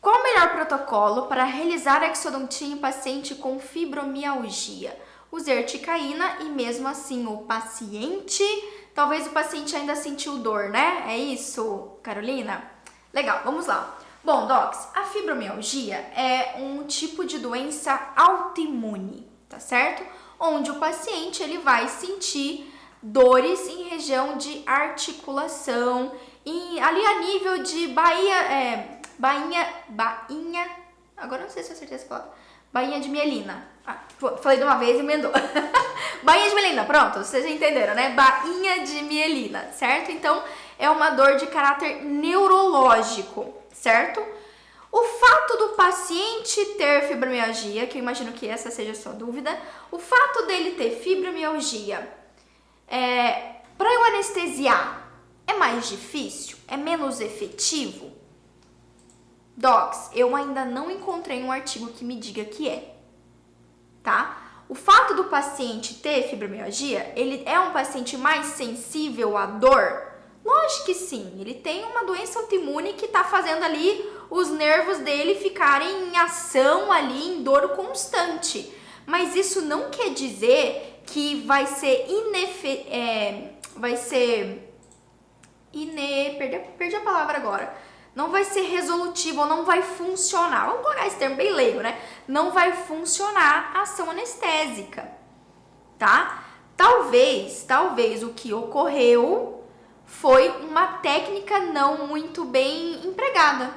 Qual o melhor protocolo para realizar a exodontia em paciente com fibromialgia? Usei articaína e mesmo assim talvez o paciente ainda sentiu dor, né? É isso, Carolina? Legal, vamos lá. Bom, docs, a fibromialgia é um tipo de doença autoimune, tá certo? Onde o paciente ele vai sentir dores em região de articulação, ali a nível de bainha, agora não sei se eu acertei essa palavra, bainha de mielina. Falei de uma vez e emendou. Bainha de mielina, pronto, vocês entenderam, né? Bainha de mielina, certo? Então, é uma dor de caráter neurológico, certo? O fato do paciente ter fibromialgia, que eu imagino que essa seja a sua dúvida, o fato dele ter fibromialgia, para eu anestesiar, é mais difícil? É menos efetivo? Docs, eu ainda não encontrei um artigo que me diga que é, tá? O fato do paciente ter fibromialgia, ele é um paciente mais sensível à dor? Lógico que sim, ele tem uma doença autoimune que tá fazendo ali os nervos dele ficarem em ação ali, em dor constante. Mas isso não quer dizer que vai ser perdi a palavra agora. Não vai ser resolutivo ou não vai funcionar. Vamos colocar esse termo bem leigo, né? Não vai funcionar a ação anestésica, tá? Talvez o que ocorreu foi uma técnica não muito bem empregada,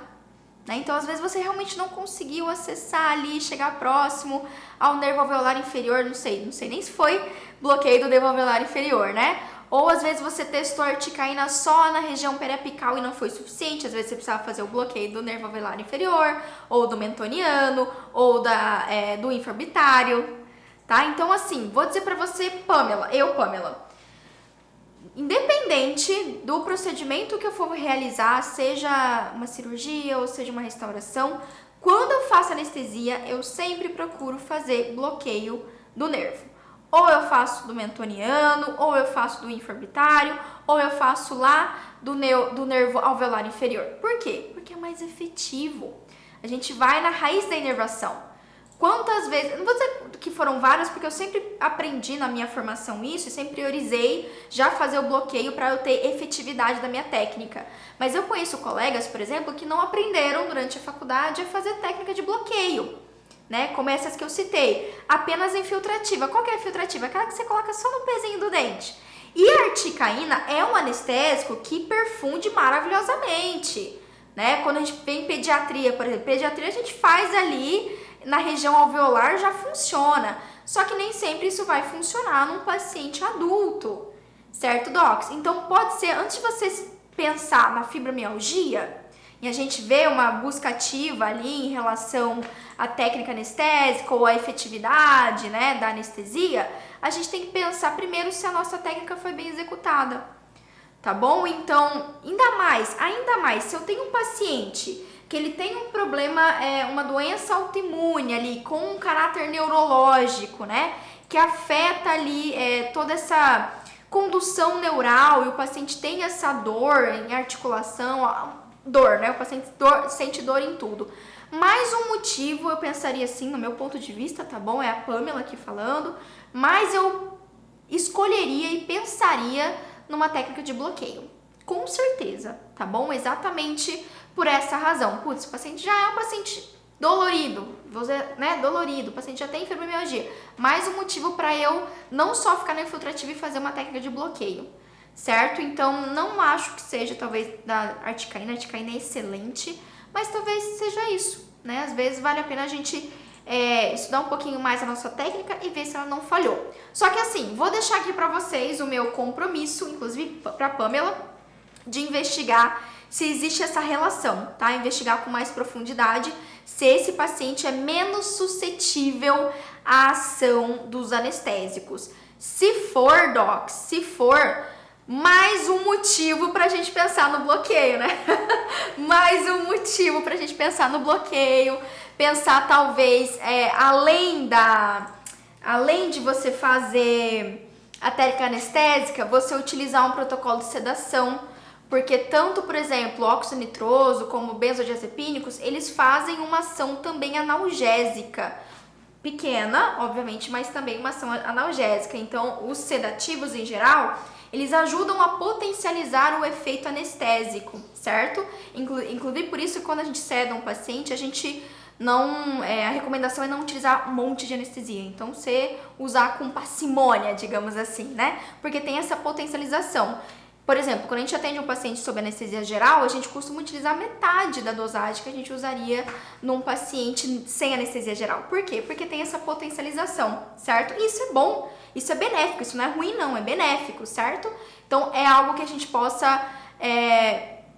né? Então, às vezes, você realmente não conseguiu acessar ali, chegar próximo ao nervo alveolar inferior, não sei nem se foi bloqueio do nervo alveolar inferior, né? Ou às vezes você testou a articaína só na região periapical e não foi suficiente, às vezes você precisava fazer o bloqueio do nervo alveolar inferior, ou do mentoniano, ou do infraorbitário, tá? Então assim, vou dizer pra você, Pamela, independente do procedimento que eu for realizar, seja uma cirurgia ou seja uma restauração, quando eu faço anestesia, eu sempre procuro fazer bloqueio do nervo. Ou eu faço do mentoniano, ou eu faço do infraorbitário, ou eu faço lá do nervo alveolar inferior. Por quê? Porque é mais efetivo. A gente vai na raiz da inervação. Quantas vezes, não vou dizer que foram várias, porque eu sempre aprendi na minha formação isso e sempre priorizei já fazer o bloqueio para eu ter efetividade da minha técnica. Mas eu conheço colegas, por exemplo, que não aprenderam durante a faculdade a fazer técnica de bloqueio, né? Como essas que eu citei, apenas infiltrativa. Qual que é a infiltrativa? Aquela que você coloca só no pezinho do dente. E a articaína é um anestésico que perfunde maravilhosamente, né? Quando a gente vem em pediatria, por exemplo, pediatria a gente faz ali na região alveolar, já funciona. Só que nem sempre isso vai funcionar num paciente adulto, certo, docs? Então pode ser, antes de você pensar na fibromialgia, e a gente vê uma busca ativa ali em relação à técnica anestésica ou à efetividade, né, da anestesia, a gente tem que pensar primeiro se a nossa técnica foi bem executada, tá bom? Então, ainda mais, se eu tenho um paciente que ele tem um problema, uma doença autoimune ali, com um caráter neurológico, né, que afeta ali toda essa condução neural e o paciente tem essa dor em articulação, né? O paciente sente dor em tudo. Mais um motivo, eu pensaria assim, no meu ponto de vista, tá bom? É a Pamela aqui falando, mas eu escolheria e pensaria numa técnica de bloqueio. Com certeza, tá bom? Exatamente por essa razão. Putz, o paciente já é um paciente dolorido, né? Dolorido, o paciente já tem fibromialgia. Mais um motivo para eu não só ficar na infiltrativa e fazer uma técnica de bloqueio, certo? Então, não acho que seja, talvez, da articaína. A articaína é excelente, mas talvez seja isso, né? Às vezes vale a pena a gente estudar um pouquinho mais a nossa técnica e ver se ela não falhou. Só que assim, vou deixar aqui pra vocês o meu compromisso, inclusive pra Pamela, de investigar se existe essa relação, tá? Investigar com mais profundidade se esse paciente é menos suscetível à ação dos anestésicos. Se for, docs, mais um motivo pra gente pensar no bloqueio, né? Mais um motivo pra gente pensar no bloqueio, pensar talvez, além de você fazer a técnica anestésica, você utilizar um protocolo de sedação, Porque tanto, por exemplo, óxido nitroso como benzodiazepínicos, eles fazem uma ação também analgésica. Pequena, obviamente, mas também uma ação analgésica. Então, os sedativos em geral, eles ajudam a potencializar o efeito anestésico, certo? Inclusive, por isso, quando a gente seda um paciente, a gente não, a recomendação é não utilizar um monte de anestesia. Então, você usar com parcimônia, digamos assim, né? Porque tem essa potencialização. Por exemplo, quando a gente atende um paciente sob anestesia geral, a gente costuma utilizar metade da dosagem que a gente usaria num paciente sem anestesia geral. Por quê? Porque tem essa potencialização, certo? E isso é bom, isso é benéfico, isso não é ruim não, é benéfico, certo? Então é algo que a gente possa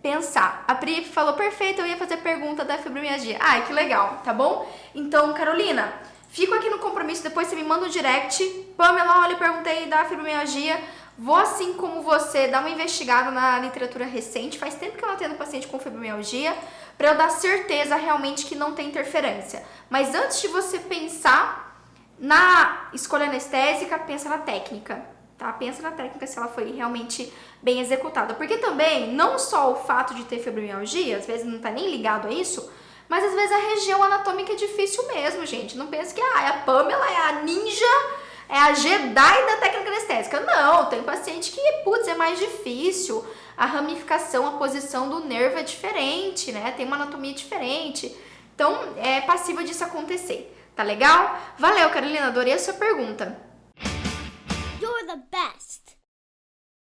pensar. A Pri falou, perfeito, eu ia fazer pergunta da fibromialgia. Ai, que legal, tá bom? Então, Carolina, fico aqui no compromisso, depois você me manda um direct. Pamela, olha, eu perguntei da fibromialgia. Vou, assim como você, dar uma investigada na literatura recente. Faz tempo que eu atendo paciente com fibromialgia, para eu dar certeza realmente que não tem interferência. Mas antes de você pensar na escolha anestésica, pensa na técnica, tá? Pensa na técnica se ela foi realmente bem executada. Porque também, não só o fato de ter fibromialgia, às vezes não tá nem ligado a isso, mas às vezes a região anatômica é difícil mesmo, gente. Não pensa que a Pamela é a ninja, é a Jedi da técnica anestésica. Não, tem paciente que, putz, é mais difícil. A ramificação, a posição do nervo é diferente, né? Tem uma anatomia diferente. Então, é passível disso acontecer. Tá legal? Valeu, Carolina, adorei a sua pergunta.